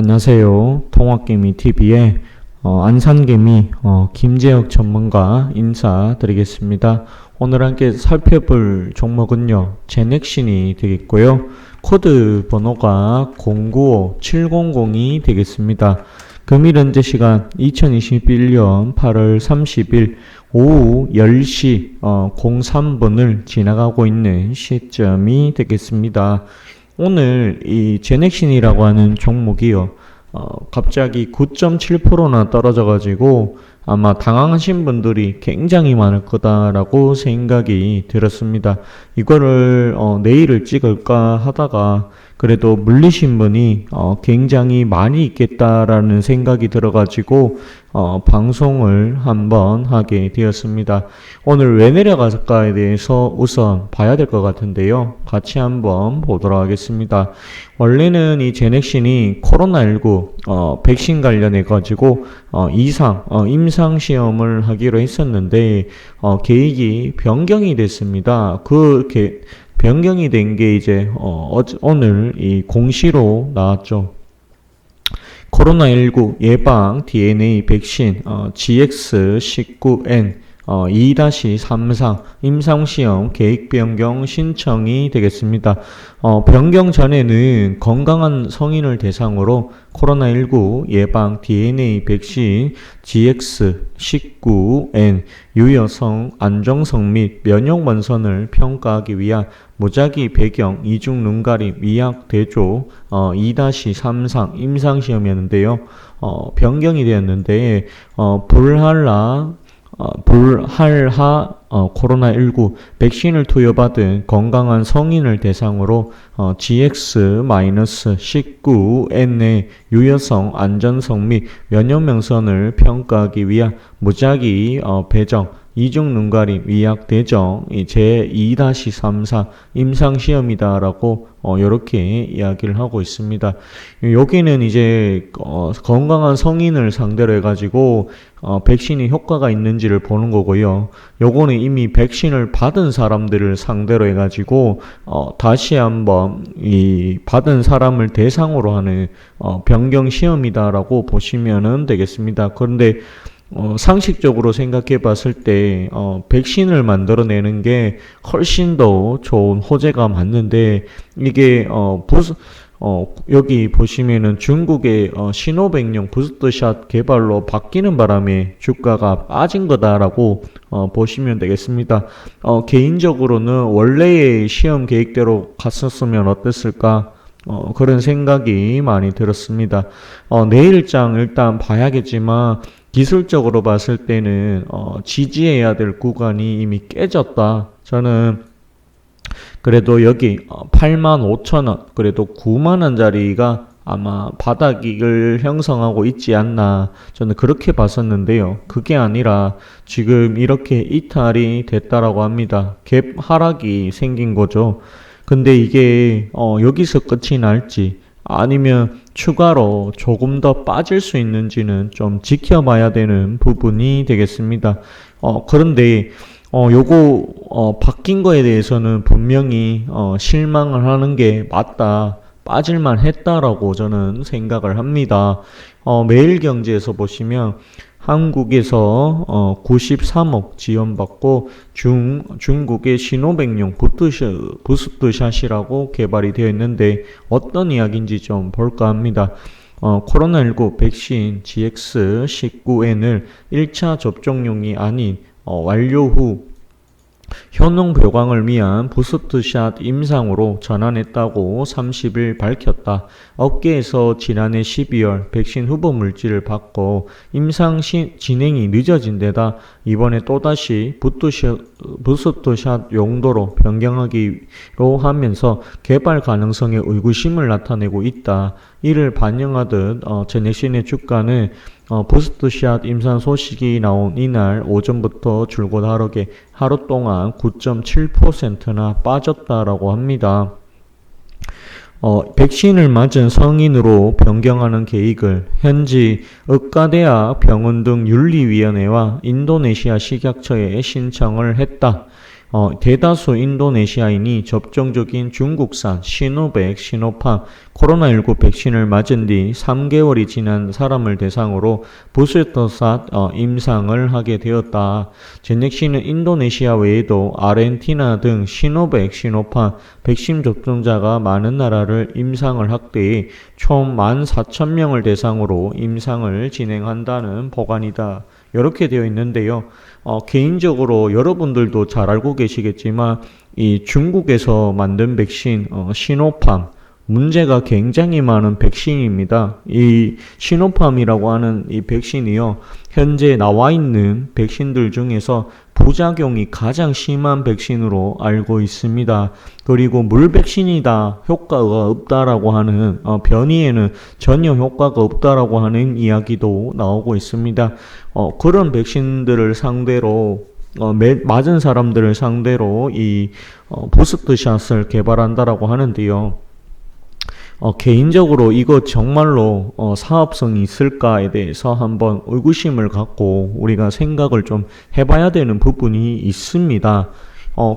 안녕하세요. 통합개미TV의 안산개미 김재혁 전문가 인사드리겠습니다. 오늘 함께 살펴볼 종목은요, 제넥신이 되겠고요. 코드 번호가 095700이 되겠습니다. 금일 현재 시간 2021년 8월 30일 오후 10시 03분을 지나가고 있는 시점이 되겠습니다. 오늘 이 제넥신이라고 하는 종목이요, 갑자기 9.7%나 떨어져가지고 아마 당황하신 분들이 굉장히 많을 거다라고 생각이 들었습니다. 이거를 내일을 찍을까 하다가 그래도 물리신 분이 굉장히 많이 있겠다라는 생각이 들어가지고 방송을 한번 하게 되었습니다. 오늘 왜 내려갈까에 대해서 우선 봐야 될 것 같은데요. 같이 한번 보도록 하겠습니다. 원래는 이 제넥신이 코로나19 백신 관련해 가지고 임상 시험을 하기로 했었는데 계획이 변경이 됐습니다. 변경이 된 게 이제 오늘 이 공시로 나왔죠. 코로나19 예방 DNA 백신 GX19N 2-33 임상시험 계획 변경 신청이 되겠습니다. 변경 전에는 건강한 성인을 대상으로 코로나19 예방 DNA 백신 GX19N 유효성, 안정성 및 면역 원선을 평가하기 위한 무작위 배경 이중 눈가림 위약 대조 2-33 임상시험이었는데요. 변경이 되었는데 불할하 코로나19 백신을 투여받은 건강한 성인을 대상으로 GX-19N의 유효성, 안전성 및 면역 명선을 평가하기 위한 무작위 배정 이중 눈가림 위약 대정 제2-34 임상시험이다라고 이렇게 이야기를 하고 있습니다. 여기는 이제 건강한 성인을 상대로 해가지고 백신이 효과가 있는지를 보는 거고요. 요거는 이미 백신을 받은 사람들을 상대로 해가지고 다시 한번 이 받은 사람을 대상으로 하는 변경 시험이다라고 보시면 되겠습니다. 그런데 상식적으로 생각해 봤을 때 백신을 만들어내는 게 훨씬 더 좋은 호재가 맞는데 이게 여기 보시면은 중국의 시노백용 부스트샷 개발로 바뀌는 바람에 주가가 빠진 거다라고 보시면 되겠습니다. 개인적으로는 원래의 시험 계획대로 갔었으면 어땠을까? 그런 생각이 많이 들었습니다. 내일장 일단 봐야겠지만 기술적으로 봤을 때는 지지해야 될 구간이 이미 깨졌다. 저는 그래도 여기 85,000원, 그래도 90,000원짜리가 아마 바닥을 형성하고 있지 않나, 저는 그렇게 봤었는데요. 그게 아니라 지금 이렇게 이탈이 됐다라고 합니다. 갭 하락이 생긴 거죠. 근데 이게 여기서 끝이 날지 아니면 추가로 조금 더 빠질 수 있는지는 좀 지켜봐야 되는 부분이 되겠습니다. 그런데 요거 바뀐 거에 대해서는 분명히 실망을 하는 게 맞다, 빠질만 했다라고 저는 생각을 합니다. 매일경제에서 보시면 한국에서 93억 지원받고 중국의 시노백용 부스트샷이라고 개발이 되어 있는데 어떤 이야기인지 좀 볼까 합니다. 코로나19 백신 GX19N을 1차 접종용이 아닌 완료 후 효능 보강을 위한 부스트샷 임상으로 전환했다고 30일 밝혔다. 업계에서 지난해 12월 백신 후보 물질을 받고 임상 진행이 늦어진 데다 이번에 또다시 부스트샷 용도로 변경하기로 하면서 개발 가능성에 의구심을 나타내고 있다. 이를 반영하듯 제넥신의 주가는 부스트샷 임상 소식이 나온 이날 오전부터 줄곧 하루에 하루 동안 9.7%나 빠졌다라고 합니다. 백신을 맞은 성인으로 변경하는 계획을 현지 의과대학 병원 등 윤리위원회와 인도네시아 식약처에 신청을 했다. 대다수 인도네시아인이 접종적인 중국산 시노백, 시노팜, 코로나19 백신을 맞은 뒤 3개월이 지난 사람을 대상으로 부스터샷 임상을 하게 되었다. 제넥시는 인도네시아 외에도 아르헨티나 등 시노백, 시노팜 백신 접종자가 많은 나라를 임상을 확대해 총 14,000명을 대상으로 임상을 진행한다는 보관이다. 이렇게 되어 있는데요. 개인적으로 여러분들도 잘 알고 계시겠지만 이 중국에서 만든 백신 시노팜 문제가 굉장히 많은 백신입니다. 이 시노팜이라고 하는 이 백신이요. 현재 나와 있는 백신들 중에서 부작용이 가장 심한 백신으로 알고 있습니다. 그리고 물 백신이다, 효과가 없다라고 하는 변이에는 전혀 효과가 없다라고 하는 이야기도 나오고 있습니다. 그런 백신들을 상대로 맞은 사람들을 상대로 이 부스트샷을 개발한다라고 하는데요. 개인적으로 이거 정말로 사업성이 있을까에 대해서 한번 의구심을 갖고 우리가 생각을 좀 해봐야 되는 부분이 있습니다.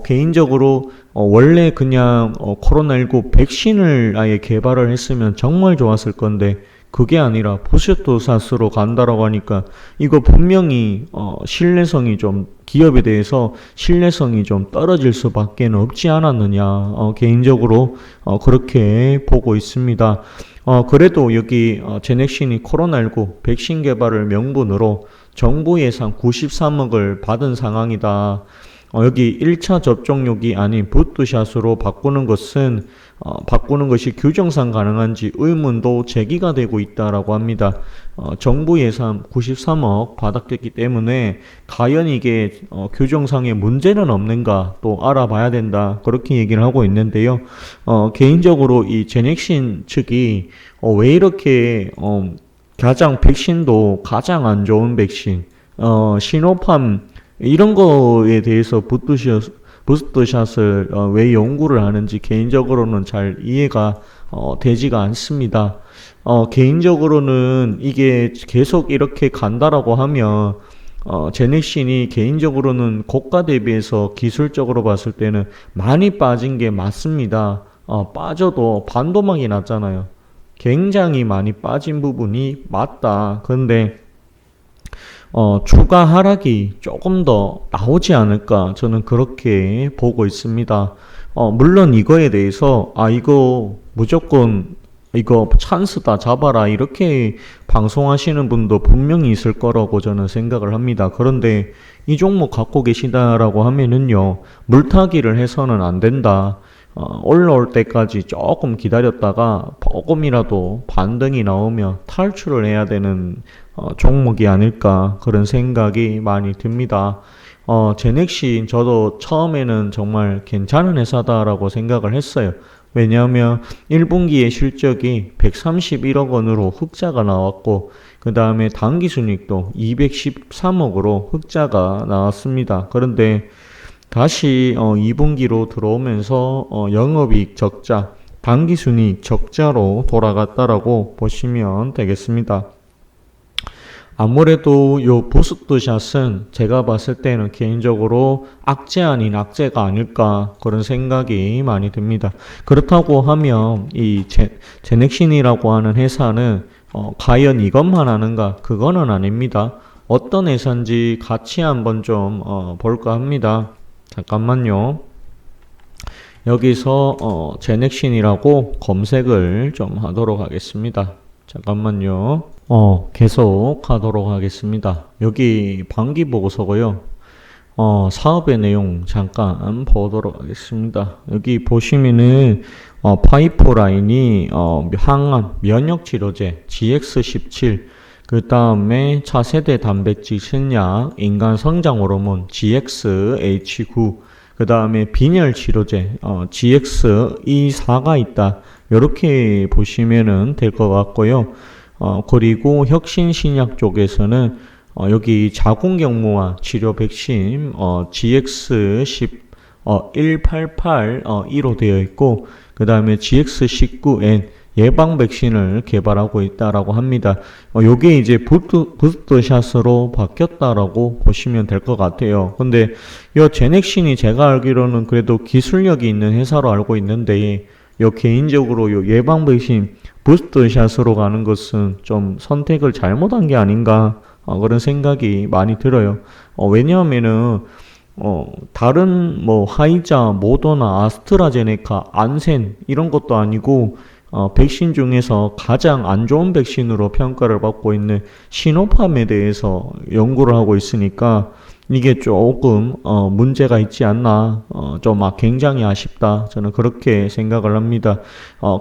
개인적으로 원래 그냥 코로나19 백신을 아예 개발을 했으면 정말 좋았을 건데 그게 아니라 부스터샷으로 간다라고 하니까 이거 분명히 신뢰성이 좀 기업에 대해서 신뢰성이 좀 떨어질 수밖에 없지 않았느냐 개인적으로 그렇게 보고 있습니다. 그래도 여기 제넥신이 코로나19 백신 개발을 명분으로 정부 예산 93억을 받은 상황이다. 여기 1차 접종력이 아닌 부스트샷으로 바꾸는 것이 규정상 가능한지 의문도 제기가 되고 있다라고 합니다. 정부 예산 93억 받았기 때문에 과연 이게 규정상의 문제는 없는가 또 알아봐야 된다 그렇게 얘기를 하고 있는데요. 개인적으로 이 제넥신 측이 왜 이렇게 백신도 가장 안 좋은 백신 시노팜 이런 거에 대해서 부스트샷을 왜 연구를 하는지 개인적으로는 잘 이해가 되지가 않습니다. 개인적으로는 이게 계속 이렇게 간다라고 하면 제넥신이 개인적으로는 고가 대비해서 기술적으로 봤을 때는 많이 빠진 게 맞습니다. 빠져도 반토막이 났잖아요. 굉장히 많이 빠진 부분이 맞다. 근데 추가 하락이 조금 더 나오지 않을까 저는 그렇게 보고 있습니다. 물론 이거에 대해서 이거 무조건 이거 찬스다 잡아라 이렇게 방송하시는 분도 분명히 있을 거라고 저는 생각을 합니다. 그런데 이 종목 갖고 계시다라고 하면은요 물타기를 해서는 안 된다. 올라올 때까지 조금 기다렸다가 조금이라도 반등이 나오면 탈출을 해야 되는 종목이 아닐까 그런 생각이 많이 듭니다. 제넥신 저도 처음에는 정말 괜찮은 회사다라고 생각을 했어요. 왜냐하면 1분기의 실적이 131억 원으로 흑자가 나왔고 그 다음에 당기순이익도 213억으로 흑자가 나왔습니다. 그런데 다시 2분기로 들어오면서 영업이익 적자, 당기순이익 적자로 돌아갔다라고 보시면 되겠습니다. 아무래도 요 부스트샷은 제가 봤을 때는 개인적으로 악재 아닌 악재가 아닐까 그런 생각이 많이 듭니다. 그렇다고 하면 이 제넥신이라고 하는 회사는 과연 이것만 하는가? 그거는 아닙니다. 어떤 회사인지 같이 한번 좀 볼까 합니다. 잠깐만요. 여기서 제넥신이라고 검색을 좀 하도록 하겠습니다. 잠깐만요. 계속 하도록 하겠습니다. 여기 반기 보고서고요. 사업의 내용 잠깐 보도록 하겠습니다. 여기 보시면은 파이프라인이 항암 면역 치료제 GX17 그 다음에 차세대 단백질 신약 인간 성장 호르몬 GXH9 그 다음에 빈혈 치료제 GX24가 있다. 이렇게 보시면은 될 것 같고요. 그리고 혁신 신약 쪽에서는 여기 자궁경무와 치료 백신 GX188 1로 되어 있고 그 다음에 GX19N 예방 백신을 개발하고 있다라고 합니다. 요게 이제 부스터샷으로 바뀌었다라고 보시면 될 것 같아요. 근데 요 제넥신이 제가 알기로는 그래도 기술력이 있는 회사로 알고 있는데 요 개인적으로 요 예방 백신 부스터샷으로 가는 것은 좀 선택을 잘못한 게 아닌가 그런 생각이 많이 들어요. 왜냐하면은 다른 뭐 화이자, 모더나, 아스트라제네카, 안센 이런 것도 아니고 백신 중에서 가장 안 좋은 백신으로 평가를 받고 있는 시노팜에 대해서 연구를 하고 있으니까 이게 조금 문제가 있지 않나 좀 굉장히 아쉽다 저는 그렇게 생각을 합니다.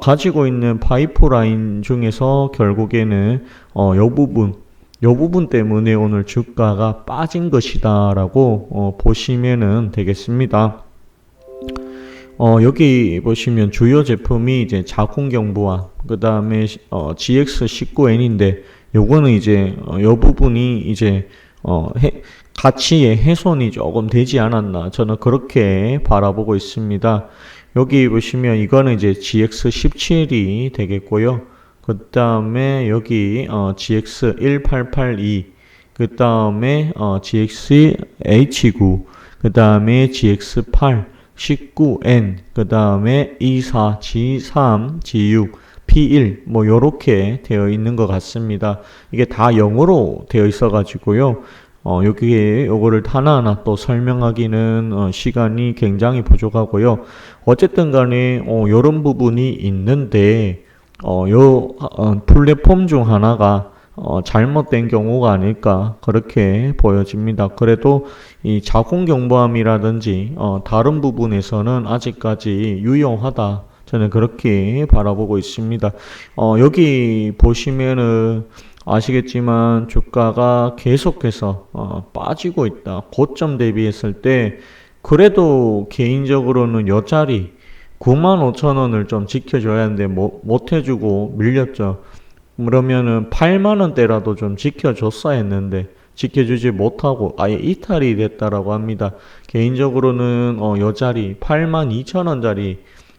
가지고 있는 파이프라인 중에서 결국에는 요 부분 때문에 오늘 주가가 빠진 것이다 라고 보시면은 되겠습니다. 여기 보시면 주요 제품이 이제 자궁경부암, 그 다음에 GX19N인데 요거는 이제 요 부분이 이제 가치의 훼손이 조금 되지 않았나 저는 그렇게 바라보고 있습니다. 여기 보시면 이거는 이제 GX17이 되겠고요. 그 다음에 여기 GX1882, 그 다음에 GXH9, 그 다음에 GX8, 19N, 그 다음에 E4, G3, G6, P1 뭐 요렇게 되어 있는 것 같습니다. 이게 다 0으로 되어 있어 가지고요. 여기에 요거를 하나하나 또 설명하기는 시간이 굉장히 부족하고요. 어쨌든 간에 요런 부분이 있는데 플랫폼 중 하나가 잘못된 경우가 아닐까 그렇게 보여집니다. 그래도 이 자궁경부암이라든지 다른 부분에서는 아직까지 유용하다 저는 그렇게 바라보고 있습니다. 여기 보시면은 아시겠지만 주가가 계속해서 빠지고 있다. 고점 대비했을 때 그래도 개인적으로는 요 자리 95,000원을 좀 지켜줘야 하는데 못 해주고 밀렸죠. 그러면은 8만원대라도 좀 지켜줬어야 했는데 지켜주지 못하고 아예 이탈이 됐다라고 합니다. 개인적으로는 요 자리 82,000원짜리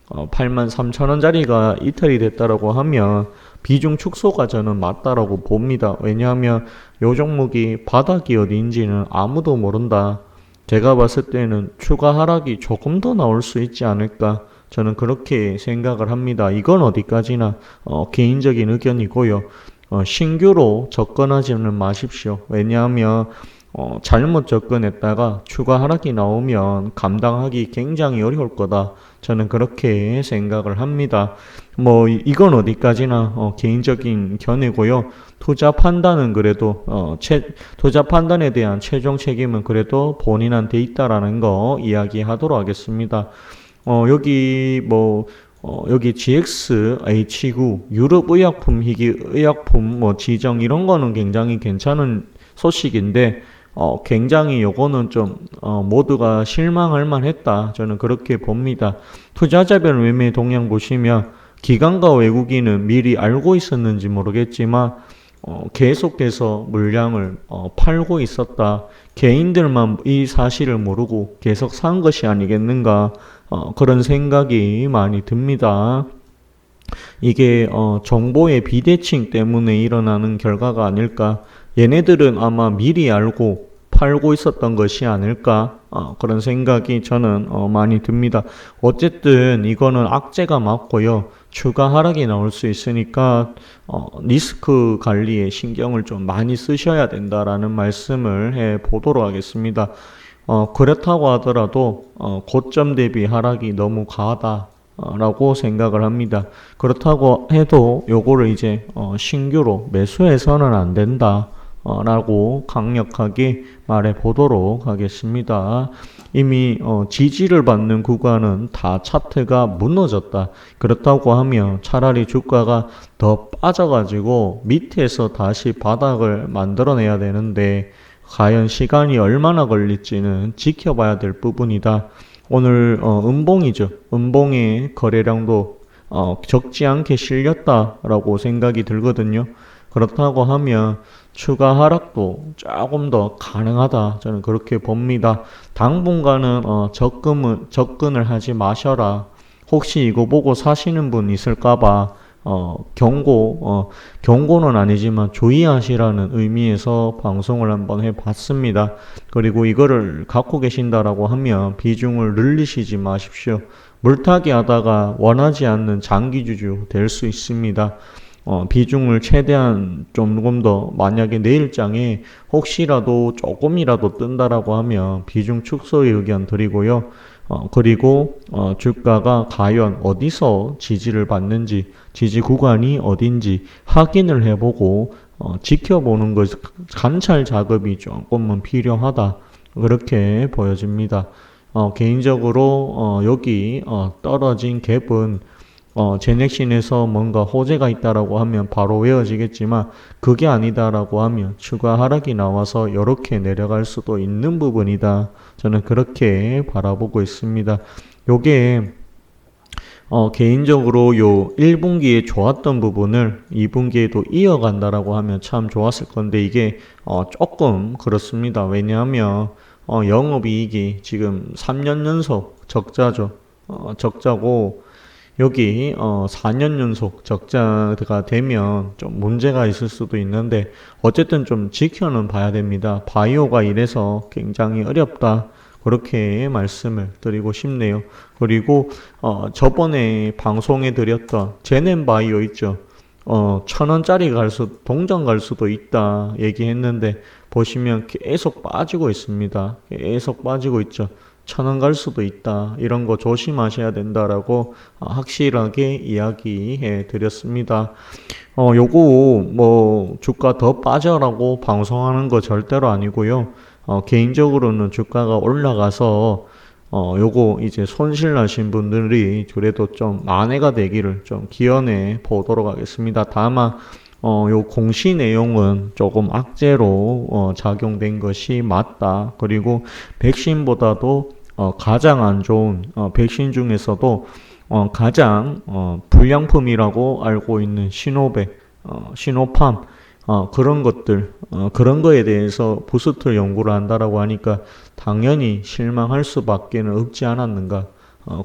83,000원짜리가 이탈이 됐다라고 하면 비중 축소가 저는 맞다라고 봅니다. 왜냐하면 요 종목이 바닥이 어디인지는 아무도 모른다. 제가 봤을 때는 추가 하락이 조금 더 나올 수 있지 않을까 저는 그렇게 생각을 합니다. 이건 어디까지나 개인적인 의견이고요. 신규로 접근하지는 마십시오. 왜냐하면 잘못 접근했다가 추가 하락이 나오면 감당하기 굉장히 어려울 거다. 저는 그렇게 생각을 합니다. 뭐 이건 어디까지나 개인적인 견해고요. 투자 판단은 그래도 투자 판단에 대한 최종 책임은 그래도 본인한테 있다라는 거 이야기하도록 하겠습니다. 여기 GXH9 유럽 의약품 희귀 의약품 지정 이런 거는 굉장히 괜찮은 소식인데 굉장히 요거는 좀 모두가 실망할 만했다 저는 그렇게 봅니다. 투자자별 매매 동향 보시면 기관과 외국인은 미리 알고 있었는지 모르겠지만 계속해서 물량을 팔고 있었다. 개인들만 이 사실을 모르고 계속 산 것이 아니겠는가 그런 생각이 많이 듭니다. 이게 정보의 비대칭 때문에 일어나는 결과가 아닐까. 얘네들은 아마 미리 알고 팔고 있었던 것이 아닐까 그런 생각이 저는 많이 듭니다. 어쨌든 이거는 악재가 맞고요. 추가 하락이 나올 수 있으니까 리스크 관리에 신경을 좀 많이 쓰셔야 된다라는 말씀을 해 보도록 하겠습니다. 그렇다고 하더라도 고점 대비 하락이 너무 과하다 라고 생각을 합니다. 그렇다고 해도 요거를 이제 신규로 매수해서는 안 된다 라고 강력하게 말해 보도록 하겠습니다. 이미 지지를 받는 구간은 다 차트가 무너졌다. 그렇다고 하면 차라리 주가가 더 빠져가지고 밑에서 다시 바닥을 만들어내야 되는데 과연 시간이 얼마나 걸릴지는 지켜봐야 될 부분이다. 오늘 음봉이죠. 음봉의 거래량도 적지 않게 실렸다라고 생각이 들거든요. 그렇다고 하면 추가 하락도 조금 더 가능하다. 저는 그렇게 봅니다. 당분간은 접근을 하지 마셔라. 혹시 이거 보고 사시는 분 있을까봐 경고는 아니지만 주의하시라는 의미에서 방송을 한번 해봤습니다. 그리고 이거를 갖고 계신다라고 하면 비중을 늘리시지 마십시오. 물타기 하다가 원하지 않는 장기주주 될 수 있습니다. 비중을 최대한 조금 더 만약에 내일장에 혹시라도 조금이라도 뜬다라고 하면 비중 축소의 의견 드리고요. 그리고 주가가 과연 어디서 지지를 받는지 지지 구간이 어딘지 확인을 해보고 지켜보는 것 관찰 작업이 조금은 필요하다 그렇게 보여집니다. 개인적으로 여기 떨어진 갭은 제넥신에서 뭔가 호재가 있다라고 하면 바로 외워지겠지만 그게 아니다라고 하면 추가 하락이 나와서 이렇게 내려갈 수도 있는 부분이다. 저는 그렇게 바라보고 있습니다. 요게 개인적으로 요 1분기에 좋았던 부분을 2분기에도 이어간다라고 하면 참 좋았을 건데 이게 조금 그렇습니다. 왜냐하면 영업이익이 지금 3년 연속 적자죠. 적자고 여기 4년 연속 적자가 되면 좀 문제가 있을 수도 있는데 어쨌든 좀 지켜는 봐야 됩니다. 바이오가 이래서 굉장히 어렵다. 그렇게 말씀을 드리고 싶네요. 그리고 저번에 방송에 드렸던 제넨바이오 있죠. 1,000원짜리 동전 갈 수도 있다 얘기했는데 보시면 계속 빠지고 있습니다. 계속 빠지고 있죠. 1,000원 갈 수도 있다. 이런 거 조심하셔야 된다라고 확실하게 이야기해 드렸습니다. 요거 뭐 주가 더 빠져라고 방송하는 거 절대로 아니고요. 개인적으로는 주가가 올라가서 요거 이제 손실 나신 분들이 그래도 좀 만회가 되기를 좀 기원해 보도록 하겠습니다. 다만 요 공시 내용은 조금 악재로 작용된 것이 맞다. 그리고 백신보다도 가장 안 좋은 백신 중에서도 가장 불량품이라고 알고 있는 시노백, 시노팜 그런 것들 그런 거에 대해서 부스터 연구를 한다라고 하니까 당연히 실망할 수밖에는 없지 않았는가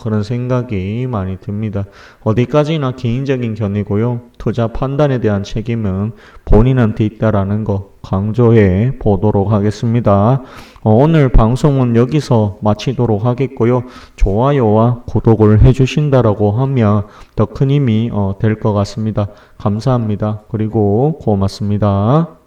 그런 생각이 많이 듭니다. 어디까지나 개인적인 견해고요. 투자 판단에 대한 책임은 본인한테 있다라는 거 강조해 보도록 하겠습니다. 오늘 방송은 여기서 마치도록 하겠고요. 좋아요와 구독을 해주신다라고 하면 더 큰 힘이 될 것 같습니다. 감사합니다. 그리고 고맙습니다.